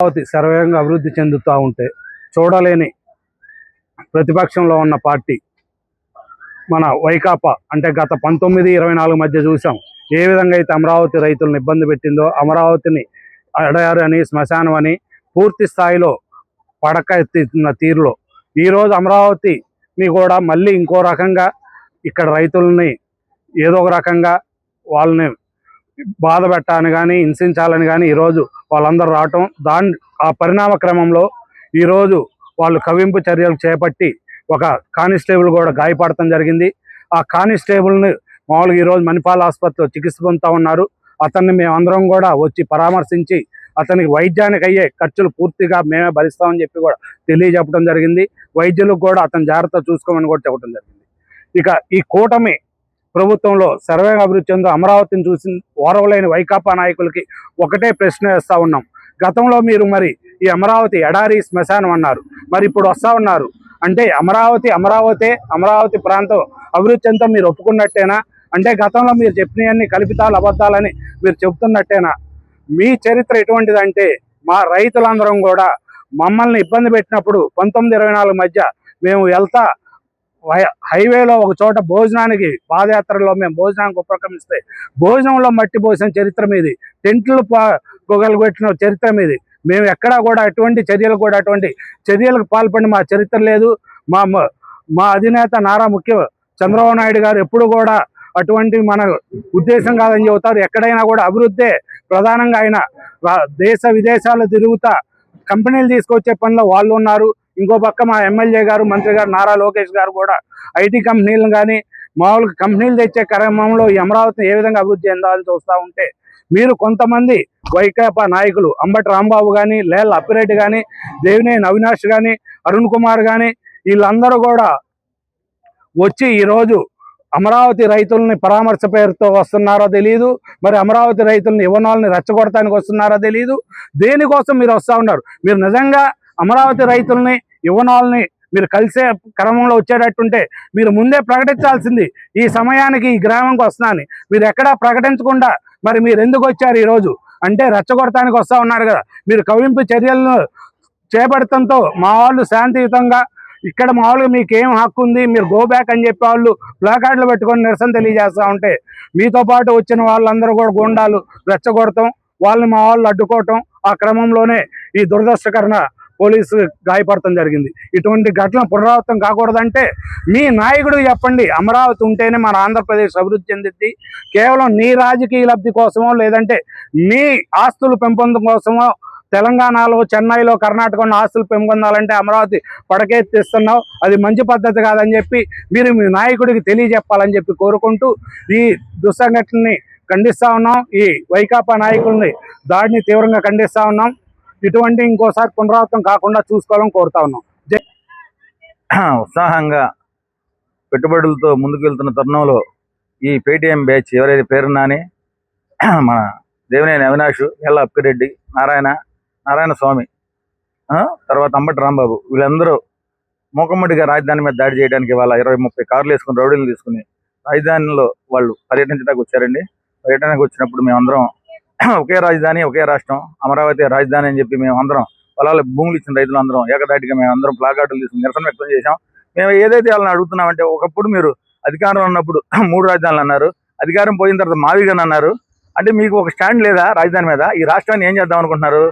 అమరావతి సర్వేగంగా అభివృద్ధి చెందుతూ ఉంటే చూడలేని ప్రతిపక్షంలో ఉన్న పార్టీ మన వైకాపా. అంటే గత 19-24 మధ్య చూసాం ఏ విధంగా అయితే అమరావతి రైతులను ఇబ్బంది పెట్టిందో, అమరావతిని ఎడారి అని, శ్మశానం అని పూర్తి స్థాయిలో పడక ఎత్తిన తీరులో ఈరోజు అమరావతిని కూడా మళ్ళీ ఇంకో రకంగా ఇక్కడ రైతులని ఏదో ఒక రకంగా వాళ్ళని బాధ పెట్టాలని కానీ, హింసించాలని కానీ ఈరోజు వాళ్ళందరూ రావటం, ఆ పరిణామ క్రమంలో ఈరోజు వాళ్ళు కవింపు చర్యలు చేపట్టి ఒక కానిస్టేబుల్ కూడా గాయపడటం జరిగింది. ఆ కానిస్టేబుల్ని మామూలుగా ఈరోజు మణిపాల్ ఆసుపత్రిలో చికిత్స పొందుతూ ఉన్నారు. అతన్ని మేమందరం కూడా వచ్చి పరామర్శించి అతనికి వైద్యానికి అయ్యే ఖర్చులు పూర్తిగా మేమే భరిస్తామని చెప్పి కూడా తెలియజెప్పడం జరిగింది. వైద్యులకు కూడా అతను జాగ్రత్త చూసుకోమని కూడా చెప్పడం జరిగింది. ఇక ఈ కూటమి ప్రభుత్వంలో సర్వేగా అభివృద్ధి చెందో అమరావతిని చూసి ఓరవలేని వైకాపా నాయకులకి ఒకటే ప్రశ్న వేస్తూ ఉన్నాం. గతంలో మీరు మరి ఈ అమరావతి ఎడారి శ్మశానం అన్నారు, మరి ఇప్పుడు వస్తూ ఉన్నారు అంటే అమరావతి ప్రాంతం అభివృద్ధి చెందో మీరు ఒప్పుకున్నట్టేనా? అంటే గతంలో మీరు చెప్పినవన్నీ కల్పితాలు, అబద్ధాలని మీరు చెబుతున్నట్టేనా? మీ చరిత్ర ఎటువంటిదంటే మా రైతులందరం కూడా మమ్మల్ని ఇబ్బంది పెట్టినప్పుడు 19-24 మధ్య మేము వెళ్తా హైవేలో ఒక చోట భోజనానికి, పాదయాత్రలో మేము భోజనానికి ఉపక్రమిస్తే భోజనంలో మట్టి పోసిన చరిత్ర మీది, టెంట్లు పొగలగొట్టిన చరిత్ర మీది. మేము ఎక్కడా కూడా అటువంటి చర్యలకు పాల్పడిన మా చరిత్ర లేదు. మా అధినేత నారా చంద్రబాబు నాయుడు గారు ఎప్పుడు కూడా అటువంటి మన ఉద్దేశం కాదని చెబుతారు. ఎక్కడైనా కూడా అభివృద్ధే ప్రధానంగా ఆయన దేశ విదేశాలు తిరుగుతా కంపెనీలు తీసుకొచ్చే పనిలో వాళ్ళు ఉన్నారు. ఇంకో పక్క మా ఎమ్మెల్యే గారు, మంత్రి గారు నారా లోకేష్ గారు కూడా ఐటీ కంపెనీలను కానీ మామూలుగా కంపెనీలు తెచ్చే క్రమంలో ఈ అమరావతిని ఏ విధంగా అభివృద్ధి చెందాలని చూస్తూ ఉంటే మీరు కొంతమంది వైకాపా నాయకులు అంబటి రాంబాబు కానీ, లేళ్ల అప్పిరెడ్డి కానీ, దేవినేని అవినాష్ కానీ, అరుణ్ కుమార్ కానీ వీళ్ళందరూ కూడా వచ్చి ఈరోజు అమరావతి రైతుల్ని పరామర్శ పేరుతో వస్తున్నారో తెలియదు, మరి అమరావతి రైతుల్ని యువనాలని రెచ్చగొడటానికి వస్తున్నారో తెలియదు. దేనికోసం మీరు వస్తూ ఉన్నారు? మీరు నిజంగా అమరావతి రైతుల్ని, యువనాలని మీరు కలిసే క్రమంలో వచ్చేటట్టుంటే మీరు ముందే ప్రకటించాల్సింది, ఈ సమయానికి ఈ గ్రామంకి వస్తున్నాను. మీరు ఎక్కడా ప్రకటించకుండా మరి మీరు ఎందుకు వచ్చారు ఈరోజు? అంటే రెచ్చగొడటానికి వస్తూ ఉన్నారు కదా. మీరు కవింపు చర్యలను చేపడటంతో మా వాళ్ళు శాంతియుతంగా ఇక్కడ మామూలుగా మీకు ఏం హక్కు ఉంది, మీరు గో బ్యాక్ అని చెప్పి వాళ్ళు ప్లాకార్డులు పెట్టుకొని నిరసన తెలియజేస్తూ ఉంటే మీతో పాటు వచ్చిన వాళ్ళందరూ కూడా గుండాలు రెచ్చగొడతాం, వాళ్ళని మా వాళ్ళు అడ్డుకోవటం, ఆ క్రమంలోనే ఈ దురదృష్టకరణ పోలీసు గాయపడటం జరిగింది. ఇటువంటి ఘటన పునరావృతం కాకూడదంటే మీ నాయకుడు చెప్పండి, అమరావతి ఉంటేనే మన ఆంధ్రప్రదేశ్ అభివృద్ధి చెందిద్ది. కేవలం నీ రాజకీయ లబ్ధి కోసమో లేదంటే మీ ఆస్తులు పెంపొందడం కోసమో తెలంగాణలో, చెన్నైలో, కర్ణాటకలో ఆస్తులు పెంపొందాలంటే అమరావతి పడకెత్తిస్తున్నావు, అది మంచి పద్ధతి కాదని చెప్పి మీరు మీ నాయకుడికి తెలియజెప్పాలని చెప్పి కోరుకుంటూ ఈ దుస్సంఘటనని ఖండిస్తూ ఉన్నాం. ఈ వైకాపా నాయకుల్ని దాడిని తీవ్రంగా ఖండిస్తూ ఉన్నాం. ఇటువంటి ఇంకోసారి పునరావృతం కాకుండా చూసుకోవాలని కోరుతా ఉన్నాం. ఉత్సాహంగా పెట్టుబడులతో ముందుకు వెళ్తున్న తరుణంలో ఈ పేటీఎం బ్యాచ్ ఎవరైతే పేరు నాని, మన దేవినేని అవినాష్, ఎల్ల అప్పిరెడ్డి, నారాయణ స్వామి, తర్వాత అంబటి రాంబాబు వీళ్ళందరూ మూకమ్మడిగా రాజధాని మీద దాడి చేయడానికి వాళ్ళ 20-30 కార్లు వేసుకుని రౌడీలు తీసుకుని రాజధానిలో వాళ్ళు పర్యటించడానికి వచ్చారండి. పర్యటనకు వచ్చినప్పుడు మేమందరం ఒకే రాజధాని, ఒకే రాష్ట్రం, అమరావతి రాజధాని అని చెప్పి మేమందరం పొలాల భూములు ఇచ్చిన రైతులందరం ఏకదాటిగా మేమందరం ప్లాకార్డులు తీసుకుని నిరసన వ్యక్తం చేశాం. మేము ఏదైతే వాళ్ళని అడుగుతున్నామంటే, ఒకప్పుడు మీరు అధికారంలో ఉన్నప్పుడు 3 రాజధానులు అన్నారు, అధికారం పోయిన తర్వాత మావిగాని అన్నారు. అంటే మీకు ఒక స్టాండ్ లేదా రాజధాని మీద? ఈ రాష్ట్రాన్ని ఏం చేద్దాం అనుకుంటున్నారు?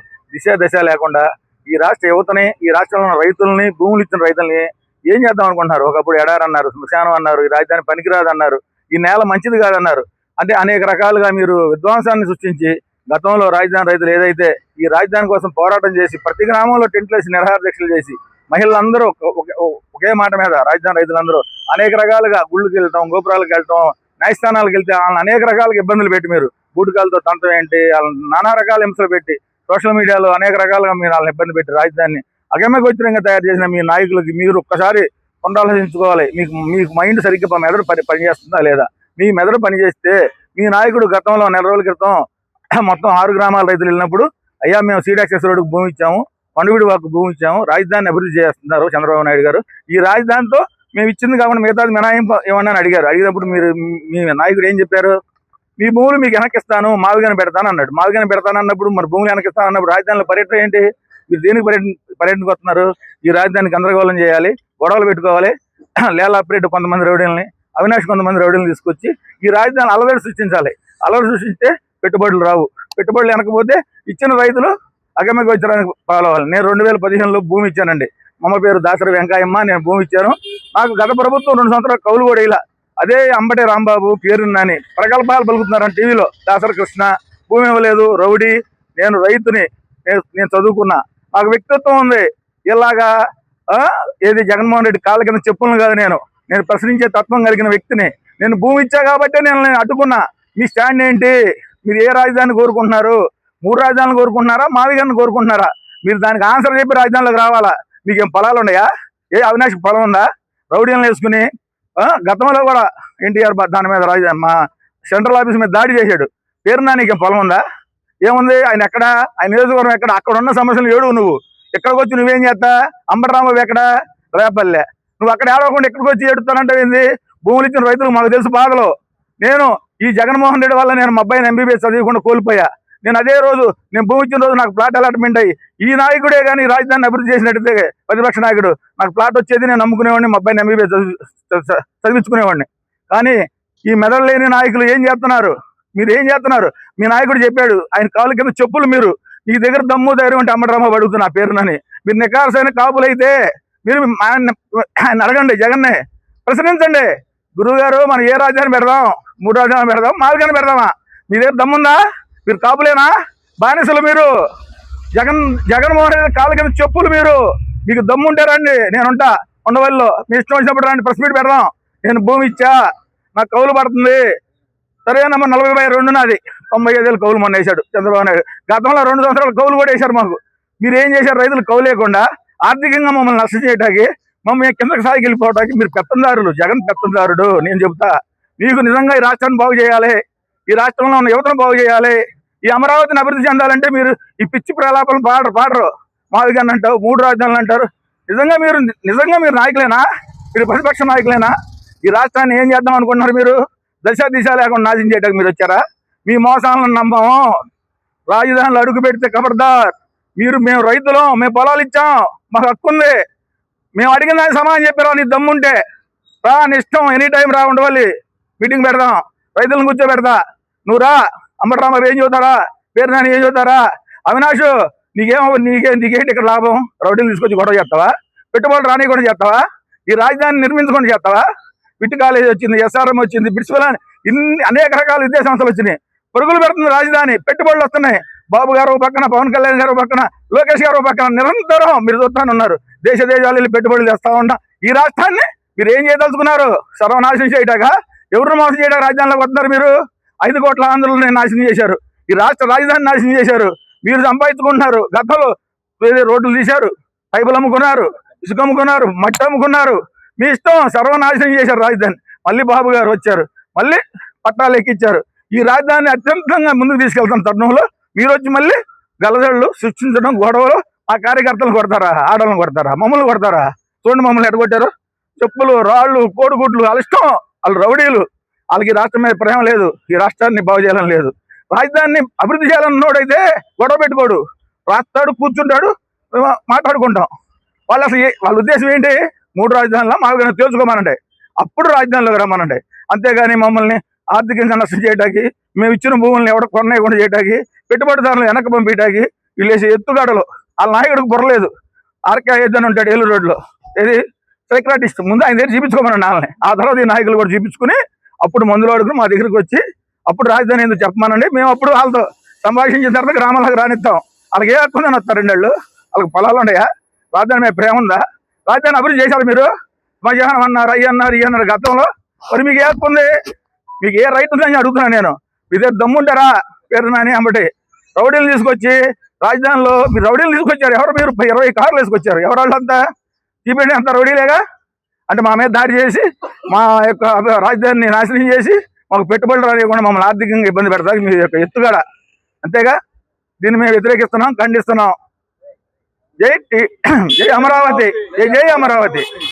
దశ లేకుండా ఈ రాష్ట్ర యువతని, ఈ రాష్ట్రంలో ఉన్న రైతుల్ని, భూములు ఇచ్చిన రైతుల్ని ఏం చేద్దాం అనుకుంటున్నారు? ఒకప్పుడు ఎడారి అన్నారు, శ్మశానం అన్నారు, ఈ రాజధాని పనికిరాదు అన్నారు, ఈ నేల మంచిది కాదన్నారు. అంటే అనేక రకాలుగా మీరు విధ్వంసాన్ని సృష్టించి గతంలో రాజధాని రైతులు ఏదైతే ఈ రాజధాని కోసం పోరాటం చేసి ప్రతి గ్రామంలో టెంట్లు వేసి నిరహార దీక్షలు చేసి మహిళలందరూ ఒకే మాట మీద రాజధాని రైతులందరూ అనేక రకాలుగా గుళ్ళకి వెళ్తాం, గోపురాలకు వెళ్తాం, న్యాయస్థానాలకు వెళ్తే వాళ్ళని అనేక రకాలుగా ఇబ్బందులు పెట్టి మీరు బూటకాలతో తంతం ఏంటి, వాళ్ళని నానా రకాల హింసలు పెట్టి సోషల్ మీడియాలో అనేక రకాలుగా మీరు వాళ్ళని ఇబ్బంది పెట్టి రాజధానిని అగమ్యగోచరంగా తయారు చేసిన మీ నాయకులకి మీరు ఒక్కసారి పునరాలోచించుకోవాలి. మీకు మైండ్ సరిగ్గా మెదడు పనిచేస్తుందా లేదా? మీ మెదడు పనిచేస్తే మీ నాయకుడు గతంలో 4 రోజుల క్రితం మొత్తం 6 గ్రామాల రైతులు వెళ్ళినప్పుడు, అయ్యా మేము సీడ్ యాక్సెస్ రోడ్డుకు భూమి ఇచ్చాము, కొండవీడి వాకు భూమి ఇచ్చాము, రాజధానిని అభివృద్ధి చేస్తున్నారు చంద్రబాబు నాయుడు గారు, ఈ రాజధానితో మేము ఇచ్చింది కాకుండా మిగతాది మినహాయింపు ఏమన్నా అడిగారు. అడిగినప్పుడు మీ నాయకుడు ఏం చెప్పారు? మీ భూములు మీకు వెనకిస్తాను, మావిగాని పెడతాను అన్నాడు. మావిగాని పెడతాను అన్నప్పుడు మరి భూములు వెనకిస్తాను అన్నప్పుడు రాజధానిలో పర్యటన ఏంటి? మీరు దేనికి పర్యటనకు వస్తున్నారు? ఈ రాజధాని గందరగోళం చేయాలి, గొడవలు పెట్టుకోవాలి, లేలాపరేట్ కొంతమంది రౌడీలని, అవినాష్ కొంతమంది రౌడీలను తీసుకొచ్చి ఈ రాజధాని అలవాటు సృష్టించాలి. అలవాటు సృష్టిస్తే పెట్టుబడులు రావు. పెట్టుబడులు వెనకపోతే ఇచ్చిన రైతులు అగమ్య గోచరానికి పాలవాలి. నేను 2015లో భూమి ఇచ్చానండి. మా అమ్మ పేరు దాసరి వెంకాయమ్మ. నేను భూమి ఇచ్చాను. నాకు గత ప్రభుత్వం 2 సంవత్సరాలు కౌలు కూడా ఇలా అదే అంబటి రాంబాబు పేరున్నాని ప్రగల్భాలు పలుకుతున్నారని టీవీలో. దాసరి కృష్ణ భూమి ఇవ్వలేదు, రౌడీ, నేను రైతుని, నేను చదువుకున్నా, నాకు వ్యక్తిత్వం ఉంది. ఇలాగా ఏది జగన్మోహన్ రెడ్డి కాళ్ళ కింద చెప్పులను కాదు, నేను ప్రశ్నించే తత్వం కలిగిన వ్యక్తిని. నేను భూమి ఇచ్చా కాబట్టి నేను అడ్డుకున్నా. మీ స్టాండ్ ఏంటి? మీరు ఏ రాజధాని కోరుకుంటున్నారు? 3 రాజధానులు కోరుకుంటున్నారా, మావిగారిని కోరుకుంటున్నారా? మీరు దానికి ఆన్సర్ చెప్పి రాజధానిలోకి రావాలా. మీకేం పొలాలు ఉన్నాయా? ఏ అవినాష్ పొలం ఉందా? రౌడీలను వేసుకుని గతంలో కూడా ఎన్టీఆర్ దాని మీద మా సెంట్రల్ ఆఫీస్ మీద దాడి చేశాడు. పేరునా నీకేం పొలం ఉందా? ఏముంది? ఆయన నియోజకవర్గం ఎక్కడ? అక్కడ ఉన్న సమస్యలు ఏడు. నువ్వు ఇక్కడికి వచ్చి నువ్వేం చేస్తా? అంబటరాంబాబు ఎక్కడ? రేపల్లె. నువ్వు అక్కడ ఏడవకుండా ఎక్కడికి వచ్చి ఏడుతానంటే ఏంది? భూములు ఇచ్చిన రైతులు మాకు తెలుసు బాధలు. నేను ఈ జగన్మోహన్ రెడ్డి వల్ల నేను మా అబ్బాయిని MBBS చదివకుండా కోల్పోయా. నేను అదే రోజు నేను భూమి ఇచ్చిన రోజు నాకు ప్లాట్ అలాట్మెంట్ అయ్యి ఈ నాయకుడే కానీ రాజధానిని అభివృద్ధి చేసినట్టయితే ప్రతిపక్ష నాయకుడు నాకు ప్లాట్ వచ్చేది, నేను నమ్ముకునేవాడిని, మా అబ్బాయిని MBBS చదివించుకునేవాడిని. కానీ ఈ మెదడు లేని నాయకులు ఏం చేస్తున్నారు? మీరు ఏం చేస్తున్నారు? మీ నాయకుడు చెప్పాడు, ఆయన కాళ్ళ కింద చెప్పులు. మీరు మీ దగ్గర దమ్ము ధైర్యం అంటే అంబటరాంబాబు అడుగుతున్నా పేరునని. మీరు నికార్సైన కాపులైతే మీరు ఆయన అడగండి, జగన్నే ప్రశ్నించండి. గురువు గారు మనం ఏ రాజధాని పెడదాం? 3 రాజధానులు పెడదాం, మావిగాని పెడదామా? మీ దగ్గర దమ్ముందా? మీరు కాపులేనా? బానిసలు మీరు. జగన్మోహన్ రెడ్డి కాళ్ళ కింద చెప్పులు మీరు. మీకు దమ్ముంటే రండి, నేనుంటా ఉండవల్లో. మీ ఇష్టం వచ్చినప్పుడు రండి, ప్రెస్ మీట్ పెడదాం. నేను భూమి ఇచ్చా, నాకు కౌలు పడుతుంది. సరేనమ్మా, 40/2 నాది. 95,000 కౌలు మొన్న వేశాడు చంద్రబాబు నాయుడు. గతంలో 2 సంవత్సరాలు కౌలు కూడా వేశారు మాకు. మీరు ఏం చేశారు? రైతులు కౌలు లేకుండా ఆర్థికంగా మమ్మల్ని నష్టం చేయడానికి, మమ్మల్ని కిందకి సాగి వెళ్ళిపోవడానికి మీరు పెత్తందారులు. జగన్ పెత్తందారుడు. నేను చెబుతా, మీకు నిజంగా ఈ రాష్ట్రాన్ని బాగు చేయాలి, ఈ రాష్ట్రంలో ఉన్న యువతను బాగు చేయాలి, ఈ అమరావతిని అభివృద్ధి చెందాలంటే మీరు ఈ పిచ్చి ప్రలాపాలను పాడరు. మావిగాన్ని అంటారు, 3 రాజధానులు అంటారు. నిజంగా మీరు నాయకులేనా? మీరు ప్రతిపక్ష నాయకులేనా? ఈ రాష్ట్రాన్ని ఏం చేద్దాం అనుకుంటున్నారు మీరు? దిశ లేకుండా నాశనం చేయడానికి మీరు వచ్చారా? మీ మోసాలను నమ్మము. రాజధానిలో అడుగు పెడితే ఖబర్దార్. మేము రైతులం, మేము పొలాలు ఇచ్చాం, మాకు హక్కు ఉంది. మేము అడిగిన దానికి సమాధానం చెప్పారా? నీ దమ్ముంటే రా, నీ ఇష్టం, ఎనీ టైం రా, ఉండవాలి. మీటింగ్ పెడదాం, రైతులను కూర్చోబెడతా. నువ్వు రా. అంబటరాంబాబు ఏం చదువుతారా? పేరునాని ఏం చదువుతారా? అవినాష్ నీకేంటి ఇక్కడ లాభం? రౌడీలు తీసుకొచ్చి గొడవ చేస్తావా? పెట్టుబడులు రాని కూడా చేస్తావా? ఈ రాజధాని నిర్మించుకొని చేస్తావా? విట్ కాలేజ్ వచ్చింది, SRM వచ్చింది, బిట్స్వెల్, ఇన్ని అనేక రకాల విద్యా సంస్థలు వచ్చినాయి. పరుగులు పెడుతుంది రాజధాని. పెట్టుబడులు వస్తున్నాయి. బాబు గారు పక్కన, పవన్ కళ్యాణ్ గారు పక్కన, లోకేష్ గారు పక్కన నిరంతరం మీరు చూస్తానున్నారు. దేశాలు పెట్టుబడులు తెస్తా ఉంటా. ఈ రాష్ట్రాన్ని మీరు ఏం చేయదలుచుకున్నారు? సర్వనాశనం చేయటాక? ఎవరిని మోసం చేయడానికి రాజధానిలోకి వస్తున్నారు మీరు? 5 కోట్ల ఆంధ్రులను నాశనం చేశారు. ఈ రాష్ట్ర రాజధాని నాశనం చేశారు. మీరు సంపాదించుకుంటున్నారు. గతంలో రోడ్లు తీశారు, పైపులు అమ్ముకున్నారు, ఇసుక అమ్ముకున్నారు, మట్టి అమ్ముకున్నారు. మీ ఇష్టం. సర్వనాశనం చేశారు రాజధాని. మళ్ళీ బాబు గారు వచ్చారు, మళ్ళీ పట్టాలు ఎక్కించారు. ఈ రాజధానిని అత్యంతంగా ముందుకు తీసుకెళ్తున్న తరుణంలో మీరు వచ్చి మళ్ళీ గలజళ్ళు సృష్టించడం, గొడవలు. ఆ కార్యకర్తలను కొడతారా? ఆడలను కొడతారా? మమ్మల్ని కొడతారా? చూడండి మమ్మల్ని ఎడగొట్టారు. చెప్పులు, రాళ్ళు, కోడిగుడ్లు. వాళ్ళ ఇష్టం. వాళ్ళు రౌడీలు. వాళ్ళకి రాష్ట్రం మీద ప్రేమ లేదు, ఈ రాష్ట్రాన్ని బాగు చేయాలని లేదు. రాజధానిని అభివృద్ధి చేయాలన్నోడైతే గొడవ పెట్టుకోడు, రాస్తాడు, కూర్చుంటాడు, మాట్లాడుకుంటాం. వాళ్ళు అసలు వాళ్ళ ఉద్దేశం ఏంటి? 3 రాజధానుల మాకు తెలుసుకోమనండి, అప్పుడు రాజధానిలోకి రమ్మనండి. అంతేగాని మమ్మల్ని ఆర్థికంగా నష్టం చేయడానికి, మేము ఇచ్చిన భూములను ఎవడ కొనకుండా చేయడానికి, పెట్టుబడిదారులు వెనక్కి పంపించడానికి వీళ్ళు వేసే ఎత్తుగాడలు. వాళ్ళ నాయకుడికి బుర్రలేదు. ఆర్కే అని ఉంటాడు ఏలూరు రోడ్లో, ఏది సైక్రాటిస్ట్. ముందు ఆయన దగ్గర చూపించుకోమనండి వాళ్ళని. ఆ తర్వాత ఈ నాయకులు కూడా చూపించుకుని అప్పుడు మందులు అడుగుని మా దగ్గరికి వచ్చి అప్పుడు రాజధాని ఎందుకు చెప్పమనండి. మేము అప్పుడు వాళ్ళతో సంభాషించిన తర్వాత గ్రామాలకు రానిస్తాం. వాళ్ళకి ఏ హక్కు ఉందని వస్తారు 2 ఏళ్ళు. వాళ్ళకి పొలాలు ఉన్నాయా? రాజధాని మీద ప్రేమ ఉందా? రాజధాని అభివృద్ధి చేశారు మీరు. మధ్యాహ్నం అన్నారు, అయ్యి అన్నారు గతంలో. మరి మీకు ఏ హక్కు ఉంది? మీకు ఏ రైతు ఉందని అడుగుతున్నాను నేను. మీ దగ్గర దమ్ముంటారా? పేరునాని అంబటి రౌడీలు తీసుకొచ్చి రాజధానిలో మీరు రౌడీలు తీసుకొచ్చారు. ఎవరు? మీరు 20 కార్లు వేసుకొచ్చారు. ఎవరు వాళ్ళంతా? చూపిండి, అంత రౌడీలేగా. అంటే మా మీద దాడి చేసి మా యొక్క రాజధానిని నాశనం చేసి మాకు పెట్టుబడులు రానివ్వకుండా మమ్మల్ని ఆర్థికంగా ఇబ్బంది పెడతారు మీ యొక్క ఎత్తుగడ. అంతేగా? దీన్ని మేము వ్యతిరేకిస్తున్నాం, ఖండిస్తున్నాం. జై అమరావతి, జై అమరావతి.